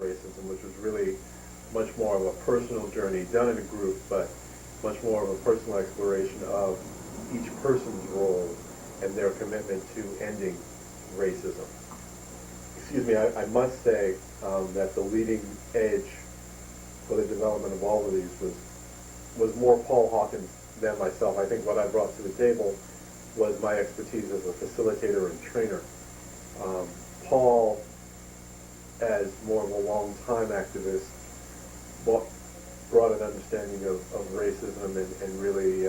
racism, which was really much more of a personal journey done in a group, but much more of a personal exploration of each person's role and their commitment to ending racism. Excuse me, I must say that the leading edge for the development of all of these was more Paul Hawkins than myself. I think what I brought to the table was my expertise as a facilitator and trainer. Paul, as more of a long-time activist, brought an understanding of racism and really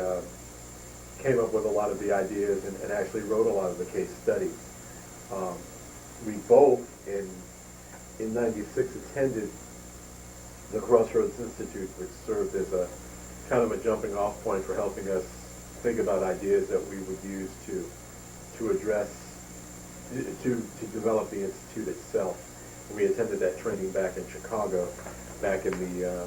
came up with a lot of the ideas and actually wrote a lot of the case studies. We both, in '96, attended the Crossroads Institute, which served as a kind of a jumping off point for helping us think about ideas that we would use to address, to develop the Institute itself. We attended that training back in Chicago, back in the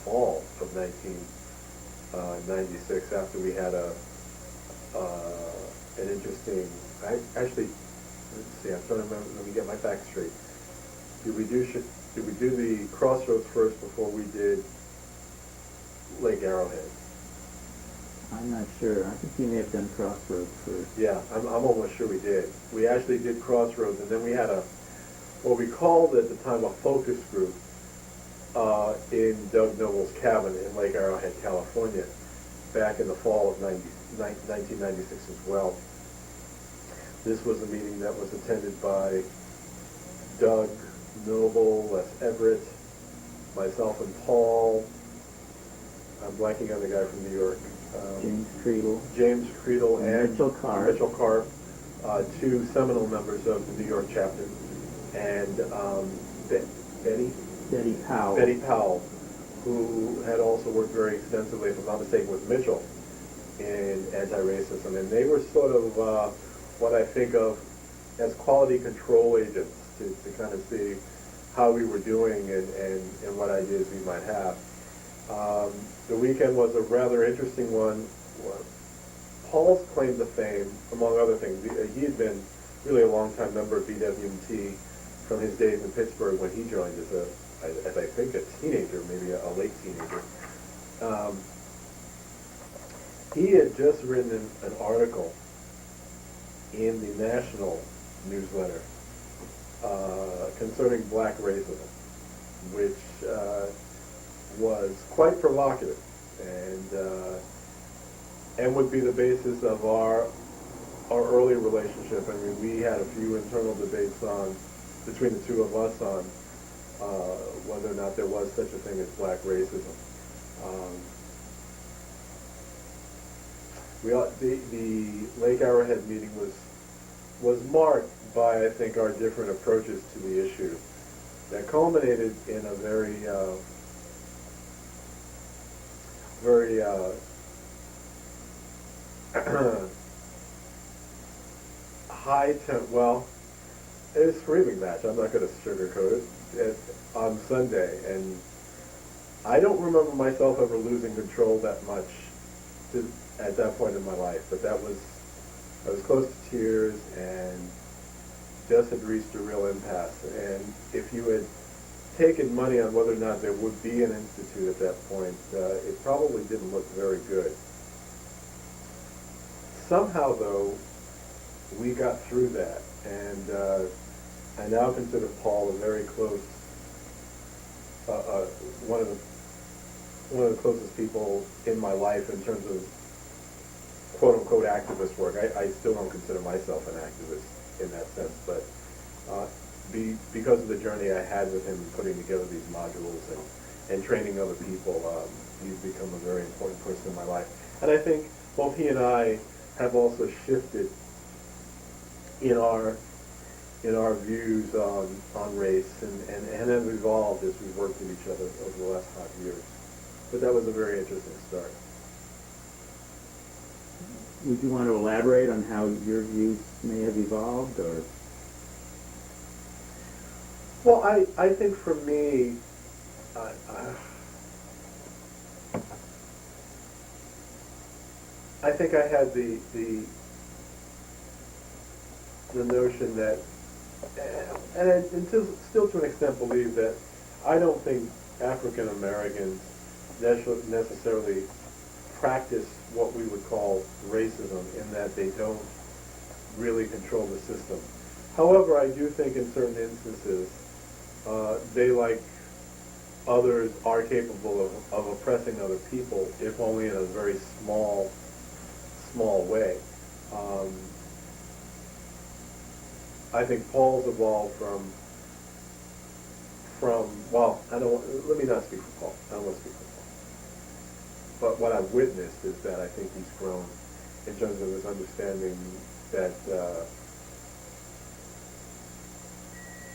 fall of 1996, after we had an interesting, actually, let's see, I'm trying to remember, let me get my facts straight. Did we do the Crossroads first before we did Lake Arrowhead? I'm not sure. I think you may have done Crossroads first. Yeah, I'm almost sure we did. We actually did Crossroads, and then we had what we called at the time a focus group in Doug Noble's cabin in Lake Arrowhead, California, back in the fall of 1996 as well. This was a meeting that was attended by Doug Noble, Les Everett, myself and Paul. I'm blanking on the guy from New York. James Creedle and Mitchell Carr, two seminal members of the New York chapter, and Betty Powell, who had also worked very extensively, if I'm not mistaken, with Mitchell in anti-racism. And they were sort of what I think of as quality control agents to kind of see how we were doing and what ideas we might have. The weekend was a rather interesting one. Paul's claim to fame, among other things, he had been really a long-time member of BWMT from his days in Pittsburgh when he joined as I think, a teenager, maybe a late teenager. He had just written an article in the national newsletter concerning black racism, which was quite provocative and would be the basis of our early relationship. I mean, we had a few internal debates between the two of us on whether or not there was such a thing as black racism. The Lake Arrowhead meeting was marked by, I think, our different approaches to the issue that culminated in a very well, it was a screaming match. I'm not going to sugarcoat it. On Sunday, and I don't remember myself ever losing control that much at that point in my life, but I was close to tears and just had reached a real impasse. And if you had taken money on whether or not there would be an institute at that point, it probably didn't look very good. Somehow, though, we got through that, and I now consider Paul a very close, one of the closest people in my life in terms of quote-unquote activist work. I still don't consider myself an activist in that sense, but because of the journey I had with him putting together these modules and training other people, he's become a very important person in my life. And I think both he and I have also shifted in our views on race and have evolved as we've worked with each other over the last 5 years. But that was a very interesting start. Would you want to elaborate on how your views may have evolved, or? Well, I think for me, I think I had the notion that And I still to an extent believe that I don't think African Americans necessarily practice what we would call racism, in that they don't really control the system. However, I do think in certain instances, they, like others, are capable of oppressing other people, if only in a very small way. I think Paul's evolved from well, let me not speak for Paul. I don't want to speak for Paul. But what I've witnessed is that I think he's grown in terms of his understanding that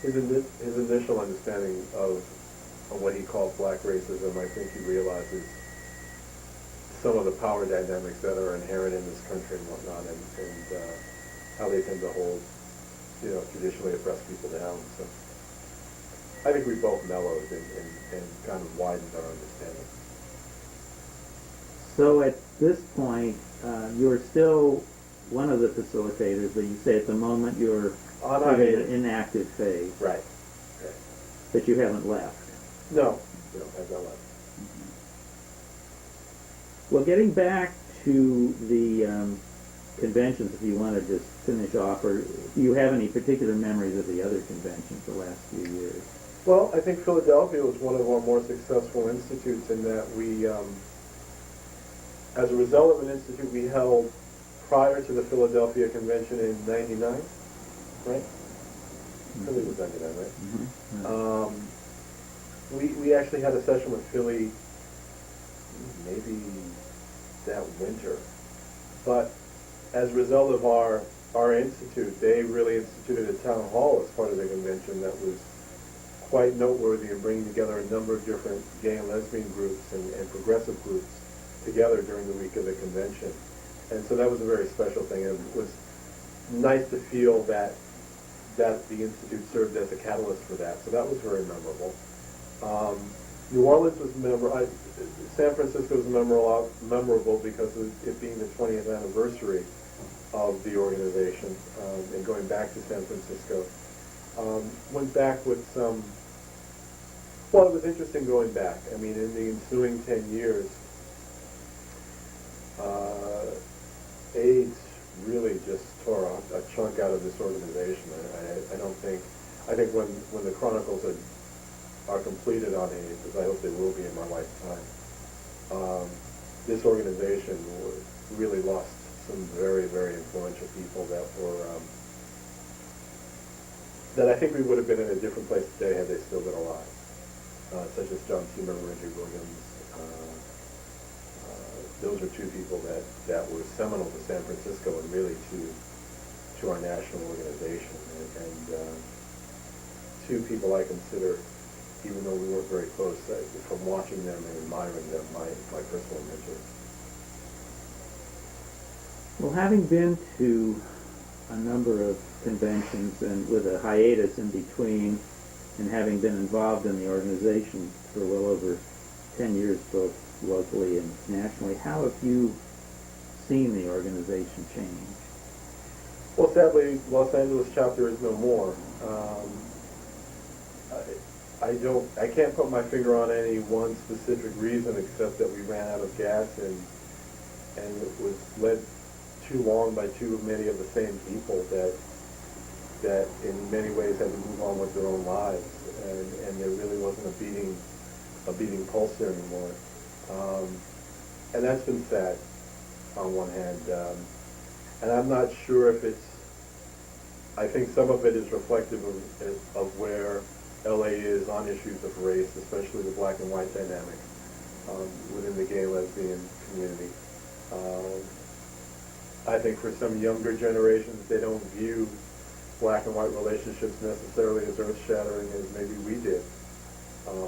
his initial understanding of what he called black racism. I think he realizes some of the power dynamics that are inherent in this country and whatnot, and how they tend to hold, traditionally oppressed people down. So I think we both mellowed and kind of widened our understanding. So at this point, you're still one of the facilitators, but you say at the moment you're in an inactive phase. Right. But you haven't left. No, I've not left. Well, getting back to the conventions, if you want to just finish off, or do you have any particular memories of the other conventions the last few years? Well, I think Philadelphia was one of our more successful institutes in that we, as a result of an institute we held prior to the Philadelphia Convention in '99, right? I believe it was '99, right? Mm-hmm. We actually had a session with Philly maybe that winter. But as a result of our institute, they really instituted a town hall as part of the convention that was quite noteworthy in bringing together a number of different gay and lesbian groups and progressive groups together during the week of the convention. And so that was a very special thing. And it was nice to feel that the institute served as a catalyst for that. So that was very memorable. New Orleans was memorable. San Francisco was memorable because of it being the 20th anniversary of the organization, and going back to San Francisco. Went back with some. Well, it was interesting going back. I mean, in the ensuing 10 years, AIDS really just tore a chunk out of this organization. I think when the chronicles are completed on AIDS, as I hope they will be in my lifetime, this organization really lost some very, very influential people that I think we would have been in a different place today had they still been alive, such as John T. Reggie Williams. Those are two people that were seminal to San Francisco and really to our national organization, and two people I consider, even though we weren't very close, from watching them and admiring them, my personal mentors. Well, having been to a number of conventions and with a hiatus in between, and having been involved in the organization for well over 10 years, both locally and nationally, how have you seen the organization change? Well, sadly, Los Angeles chapter is no more. I can't put my finger on any one specific reason except that we ran out of gas and it was led too long by too many of the same people that in many ways had to move on with their own lives, and there really wasn't a beating pulse there anymore. And that's been sad on one hand. And I'm not sure if I think some of it is reflective of where LA is on issues of race, especially the black and white dynamic within the gay and lesbian community. I think for some younger generations, they don't view black and white relationships necessarily as earth-shattering as maybe we did.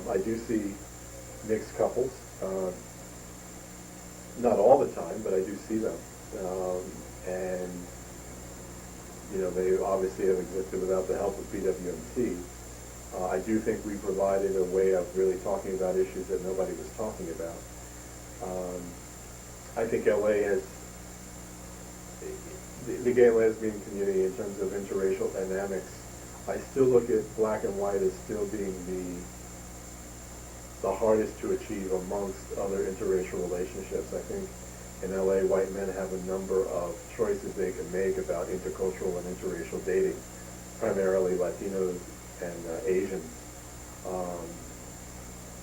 I do see mixed couples, not all the time, but I do see them. And they obviously have existed without the help of BWMT. I do think we provided a way of really talking about issues that nobody was talking about. I think LA has, the gay and lesbian community in terms of interracial dynamics, I still look at black and white as still being the hardest to achieve amongst other interracial relationships. I think in LA, white men have a number of choices they can make about intercultural and interracial dating, primarily Latinos and Asians.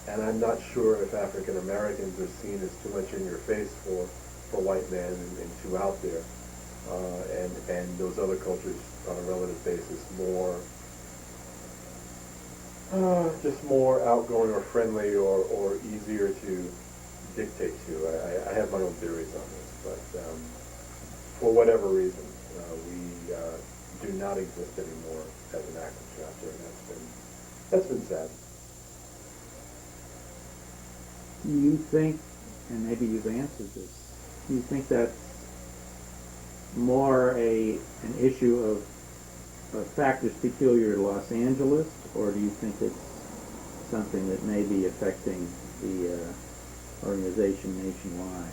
And I'm not sure if African Americans are seen as too much in your face for white men and too out there. And those other cultures on a relative basis just more outgoing or friendly or easier to dictate to. I have my own theories on this, but for whatever reason, we do not exist anymore as an active chapter, and that's been sad. Do you think, and maybe you've answered this, do you think that's more an issue of factors peculiar to Los Angeles, or do you think it's something that may be affecting the organization nationwide?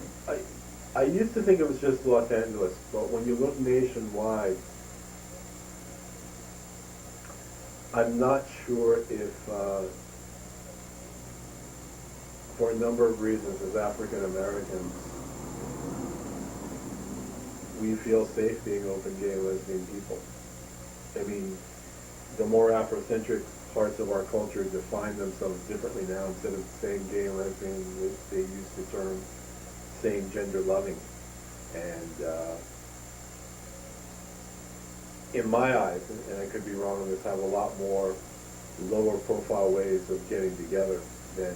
I used to think it was just Los Angeles, but when you look nationwide, I'm not sure if, for a number of reasons, as African Americans, we feel safe being open gay and lesbian people. I mean, the more Afrocentric parts of our culture define themselves differently now. Instead of saying gay and lesbian, they use the term same gender loving. And in my eyes, and I could be wrong on this, have a lot more lower profile ways of getting together than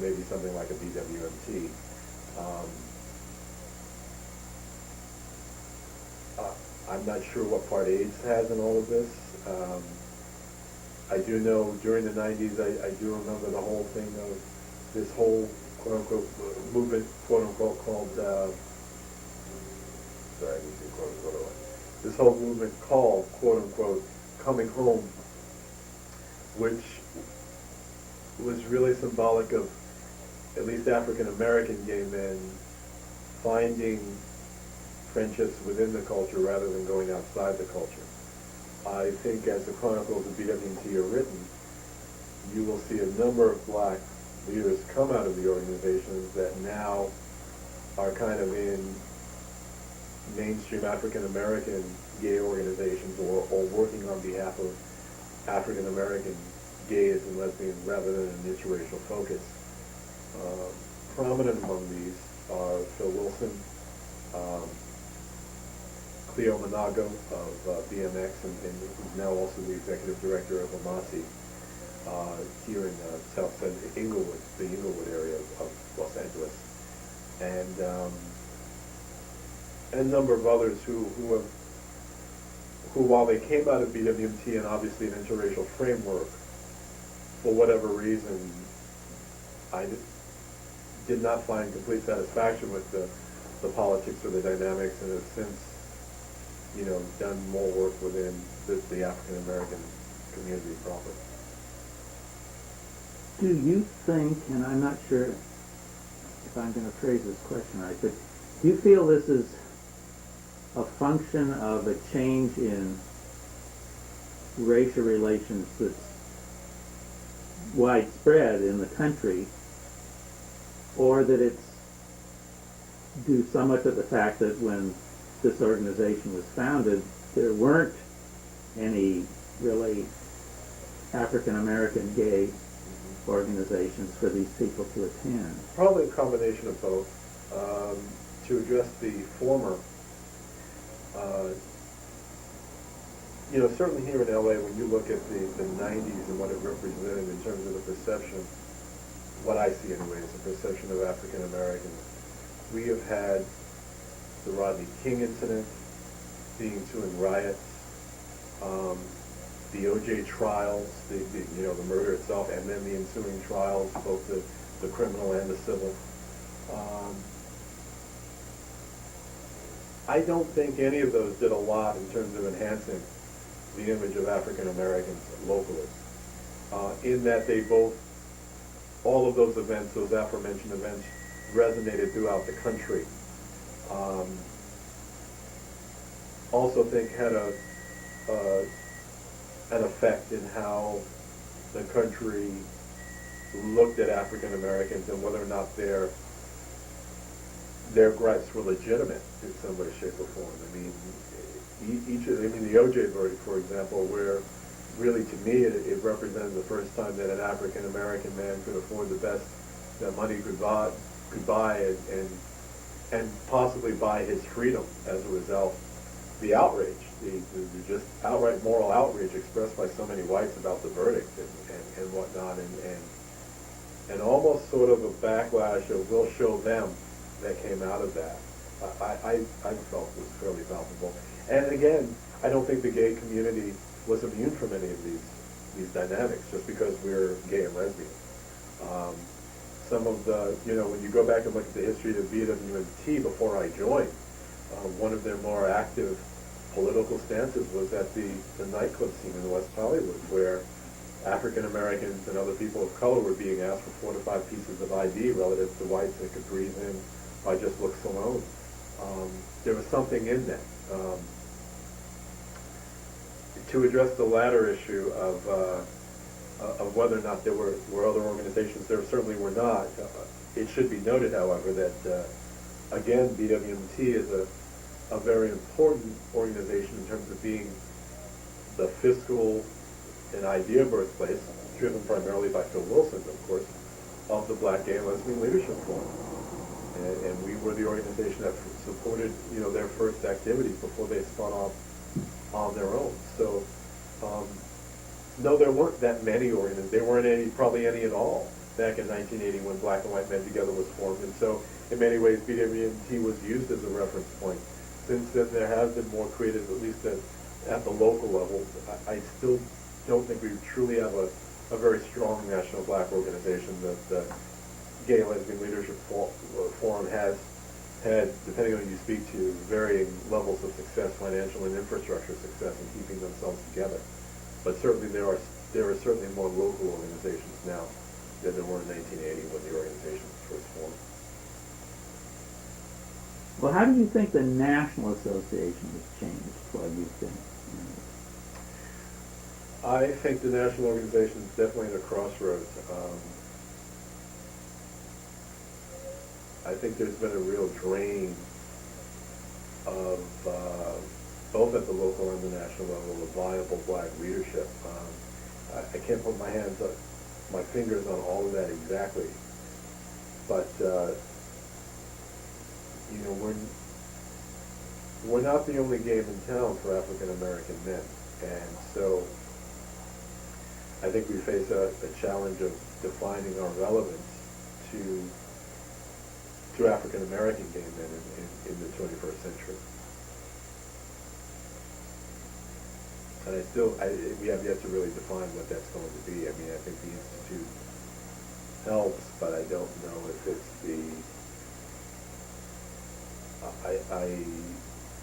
maybe something like a BWMT. I'm not sure what part AIDS has in all of this. I do know during the 90s, I do remember the whole thing of this whole quote-unquote movement, quote-unquote, called, this whole movement called, quote-unquote, coming home, which was really symbolic of at least African-American gay men finding friendships within the culture rather than going outside the culture. I think as the chronicles of BWMT are written, you will see a number of black leaders come out of the organizations that now are kind of in mainstream African-American gay organizations or working on behalf of African-American gays and lesbians rather than an interracial focus. Prominent among these are Phil Wilson, Cleo Monago of BMX, and who's now also the executive director of Amasi here in South Central Inglewood, the Inglewood area of Los Angeles, and a number of others who while they came out of BWMT and obviously an interracial framework, for whatever reason, I did not find complete satisfaction with the politics or the dynamics, and have since, done more work within the African American community proper. Do you think, and I'm not sure if I'm going to phrase this question right, but do you feel this is a function of a change in racial relations that's widespread in the country, or that it's due somewhat to the fact that when this organization was founded, there weren't any really African-American gay organizations for these people to attend? Probably a combination of both. To address the former, certainly here in LA, when you look at the 90s and what it represented in terms of the perception, what I see anyway, is the perception of African Americans. We have had the Rodney King incident, the ensuing riots, the OJ trials, the murder itself, and then the ensuing trials, both the criminal and the civil. I don't think any of those did a lot in terms of enhancing the image of African Americans locally, in that all of those events, those aforementioned events, resonated throughout the country. Also think had an effect in how the country looked at African Americans and whether or not their gripes were legitimate in some way, shape, or form. I mean, the OJ verdict, for example, where really to me it represented the first time that an African American man could afford the best that money could buy and possibly buy his freedom as a result. The outrage, the just outright moral outrage expressed by so many whites about the verdict and whatnot, and almost sort of a backlash of we'll show them that came out of that, I felt was fairly palpable. And again, I don't think the gay community was immune from any of these dynamics just because we're gay and lesbian. Some of the, when you go back and look at the history of JohnW2 before I joined, one of their more active political stances was at the nightclub scene in West Hollywood, where African Americans and other people of color were being asked for 4 to 5 pieces of ID relative to whites that could breathe in by just looks alone. There was something in that. To address the latter issue of whether or not there were other organizations, there certainly were not. It should be noted, however, that again, JohnW2 is a very important organization in terms of being the fiscal and idea birthplace, driven primarily by Phil Wilson, of course, of the Black Gay and Lesbian Leadership Forum. And we were the organization that supported, their first activities before they spun off on their own. So, no, there weren't that many organizations. There weren't probably any at all back in 1980 when Black and White Men Together was formed. And so, in many ways, JohnW2 was used as a reference point. Since then, there have been more created, at least at the local level. I still don't think we truly have a very strong national Black organization. The Gay and Lesbian Leadership Forum has had, depending on who you speak to, varying levels of success, financial and infrastructure success in keeping themselves together. But certainly there are certainly more local organizations now than there were in 1980 when the organization was first formed. Well, how do you think the National Association has changed while you've been in it? I think the national organization is definitely at a crossroads. I think there's been a real drain of, both at the local and the national level, of viable Black leadership. I can't put my fingers on all of that exactly, but we're not the only game in town for African American men, and so I think we face a challenge of defining our relevance to African American gay men in the 21st century. And we have yet to really define what that's going to be. I mean, I think the Institute helps, but I don't know if it's I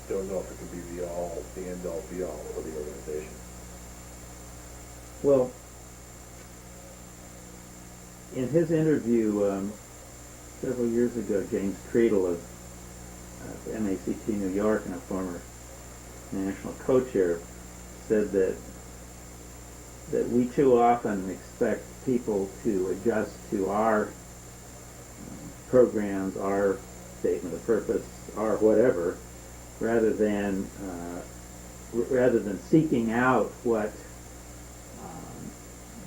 don't know if it could be the end-all, be-all for the organization. Well, in his interview several years ago, James Creedle of MACT New York and a former national co-chair said that we too often expect people to adjust to our programs, our statement of purpose, our whatever, rather than seeking out what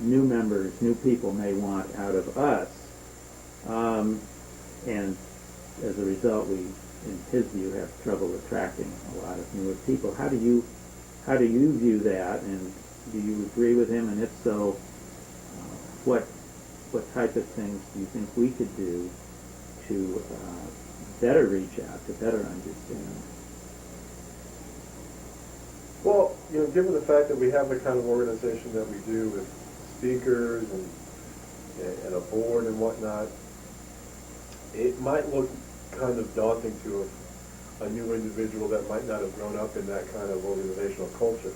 new members, new people may want out of us. And as a result, we, in his view, have trouble attracting a lot of newer people. How do you view that, and do you agree with him? And if so, what type of things do you think we could do to better reach out, to better understand? Well, given the fact that we have the kind of organization that we do with speakers and a board and whatnot, it might look kind of daunting to a new individual that might not have grown up in that kind of organizational culture.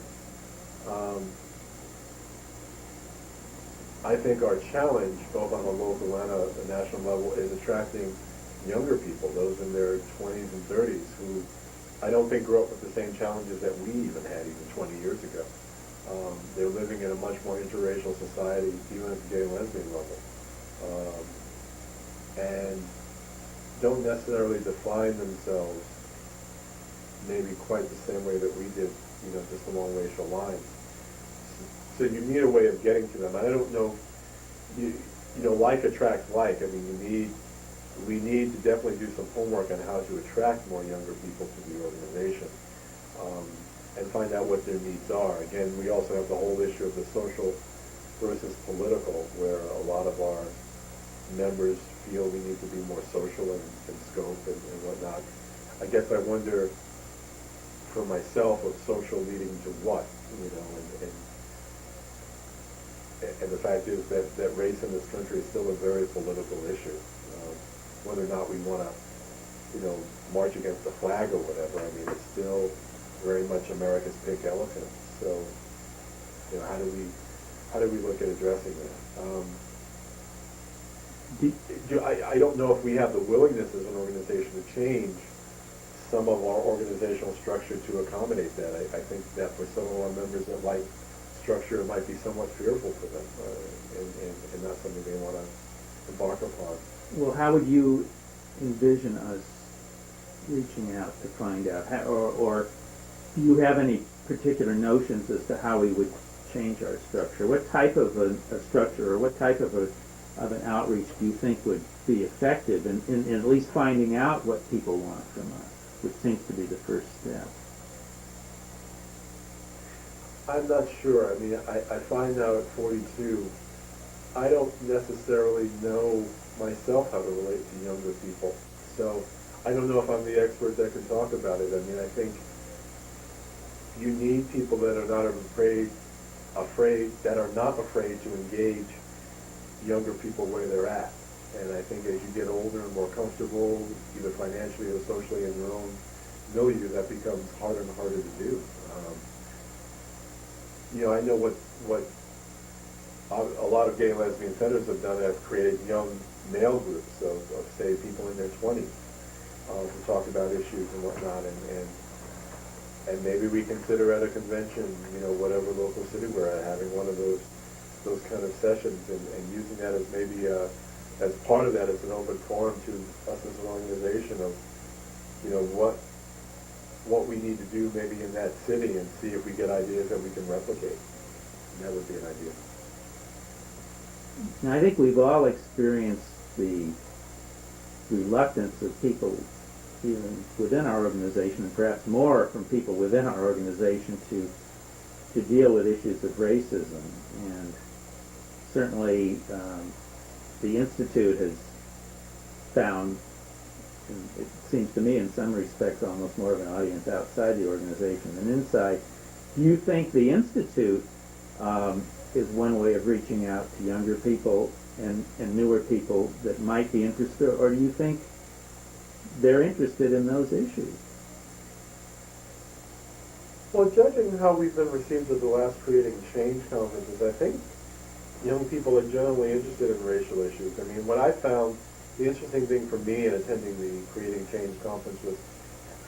I think our challenge, both on a local and a national level, is attracting younger people, those in their 20s and 30s, who I don't think grew up with the same challenges that we even had even 20 years ago. They're living in a much more interracial society, even at the gay and lesbian level, and don't necessarily define themselves maybe quite the same way that we did, just along racial lines. So you need a way of getting to them. I don't know, like attracts like. I mean, we need to definitely do some homework on how to attract more younger people to the organization, and find out what their needs are. Again, we also have the whole issue of the social versus political, where a lot of our members feel we need to be more social in scope and whatnot. I guess I wonder for myself of social leading to what, and the fact is that race in this country is still a very political issue. Whether or not we want to, march against the flag or whatever, I mean, it's still very much America's pink elephant. So, how do we look at addressing that? I don't know if we have the willingness as an organization to change some of our organizational structure to accommodate that. I think that for some of our members that like structure, it might be somewhat fearful for them, and not something they want to embark upon. Well, how would you envision us reaching out to find out, or do you have any particular notions as to how we would change our structure? What type of a structure, or what type of an outreach do you think would be effective in at least finding out what people want from us, which seems to be the first step? I'm not sure. I mean, I find now at 42, I don't necessarily know myself how to relate to younger people. So I don't know if I'm the expert that can talk about it. I mean, I think you need people that are not afraid to engage younger people where they're at. And I think as you get older and more comfortable, either financially or socially in your own milieu, that becomes harder and harder to do. I know what a lot of gay and lesbian centers have done, have created young male groups of say, people in their 20s to talk about issues and whatnot, and maybe we consider at a convention, whatever local city we're at, having one of those kind of sessions and using that as maybe as part of that as an open forum to us as an organization of, what we need to do maybe in that city, and see if we get ideas that we can replicate. And that would be an idea. Now, I think we've all experienced the reluctance of people, even within our organization, and perhaps more from people within our organization, to deal with issues of racism. And certainly the Institute has found, and it seems to me in some respects, almost more of an audience outside the organization than inside. Do you think the Institute is one way of reaching out to younger people and newer people that might be interested, or do you think they're interested in those issues? Well, judging how we've been received at the last Creating Change conferences, I think young people are generally interested in racial issues. I mean, what I found, the interesting thing for me in attending the Creating Change conference was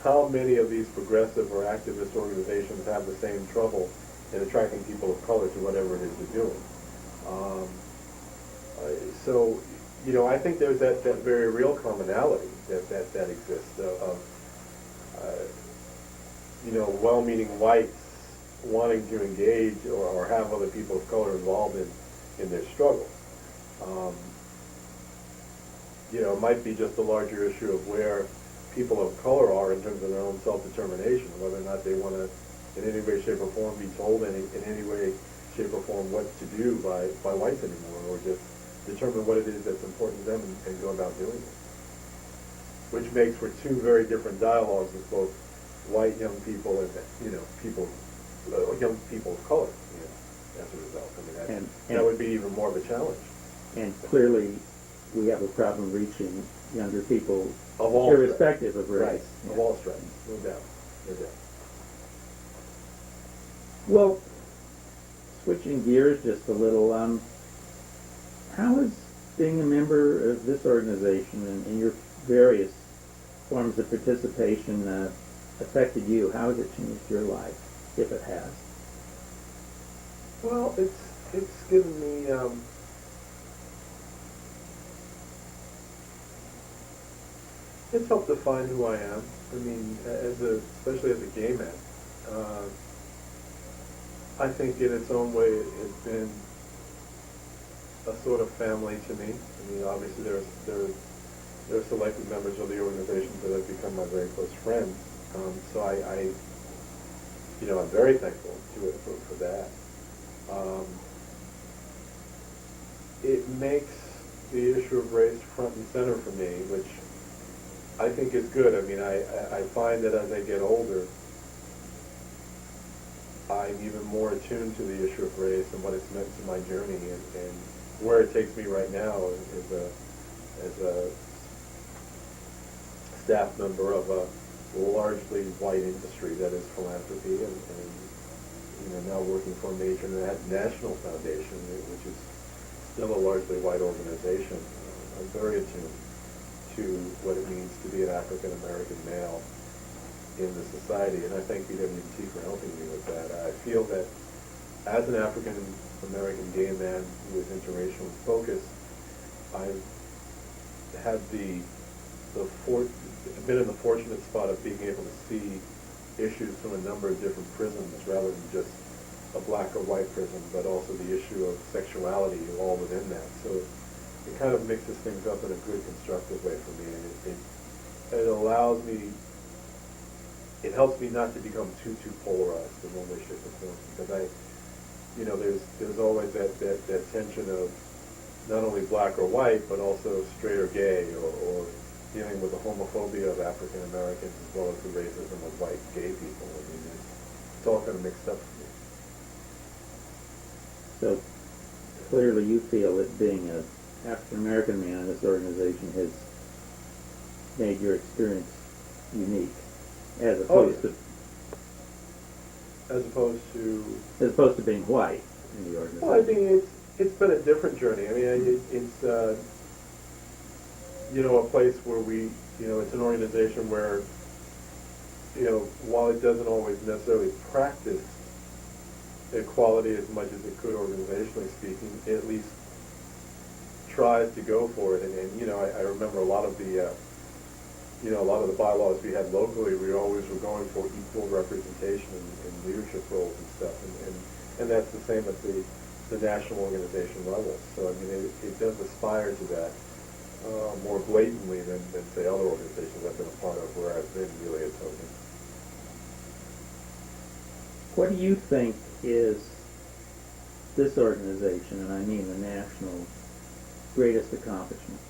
how many of these progressive or activist organizations have the same trouble in attracting people of color to whatever it is they're doing. So, I think there's that very real commonality that exists of well-meaning whites wanting to engage or have other people of color involved in their struggle. It might be just a larger issue of where people of color are in terms of their own self-determination, whether or not they want to, in any way, shape, or form, be told in any way, shape, or form what to do by whites anymore, or just determine what it is that's important to them and go about doing it. Which makes for two very different dialogues with both white young people and young people of color. As a result, I mean, that would be even more of a challenge. And clearly, we have a problem reaching younger people, of all irrespective of race. Right, yeah. Of all stripes, no doubt. Well, switching gears just a little, how has being a member of this organization and your various forms of participation affected you? How has it changed your life, if it has? Well, it's given me it's helped define who I am. I mean, especially as a gay man, uh, I think in its own way it's been a sort of family to me. I mean, obviously there are selected members of the organization that have become my very close friends. So I'm very thankful to it for that. It makes the issue of race front and center for me, which I think is good. I mean, I find that as I get older, I'm even more attuned to the issue of race and what it's meant to my journey, and where it takes me right now as a staff member of a largely white industry that is philanthropy, and now working for a major national foundation, which is still a largely white organization. I'm very attuned to what it means to be an African American male in the society, and I thank BWT for helping me with that. I feel that as an African American gay man who is interracial focused, I've had been in the fortunate spot of being able to see issues from a number of different prisms rather than just a black or white prism, but also the issue of sexuality all within that. So it kind of mixes things up in a good, constructive way for me, and it allows me, it helps me not to become too polarized in one way, shape, or form, because there's always that tension of not only black or white, but also straight or gay, or dealing with the homophobia of African Americans as well as the racism of white gay people. I mean, it's all kind of mixed up for me. So clearly you feel that being an African American man in this organization has made your experience unique, as opposed to being white in the organization. Well, I think it's been a different journey. I mean, it's a place where it's an organization where, while it doesn't always necessarily practice equality as much as it could organizationally speaking, it at least tries to go for it. And I remember a lot of the bylaws we had locally, we always were going for equal representation in leadership roles and stuff. And that's the same at the national organization level. So, I mean, it does aspire to that more blatantly than say, other organizations I've been a part of where I've been really a token. What do you think is this organization, and I mean the national, greatest accomplishment?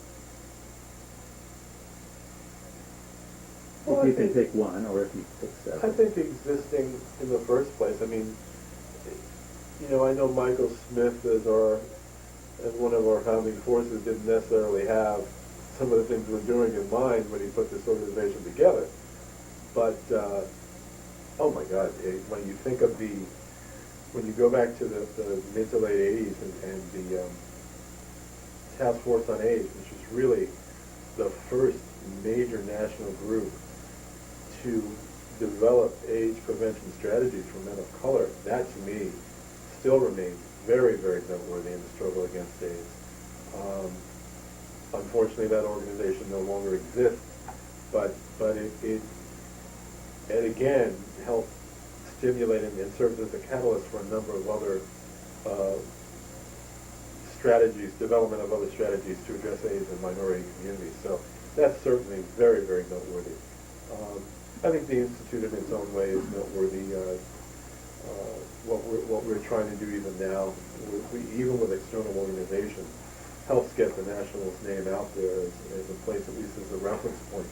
Well, if you can pick one, or if you pick several. I think existing in the first place. I mean, I know Michael Smith as one of our founding forces didn't necessarily have some of the things we're doing in mind when he put this organization together. But, oh my God, when you think of when you go back to the mid to late 80s and the Task Force on AIDS, which is really the first major national group to develop AIDS prevention strategies for men of color, that to me still remains very, very noteworthy in the struggle against AIDS. Unfortunately, that organization no longer exists, but it again helped stimulate and served as a catalyst for a number of other strategies, development of other strategies to address AIDS in minority communities. So that's certainly very, very noteworthy. I think the Institute in its own way is noteworthy. What we're trying to do even now, even with external organizations, helps get the Nationals name out there as a place, at least as a reference point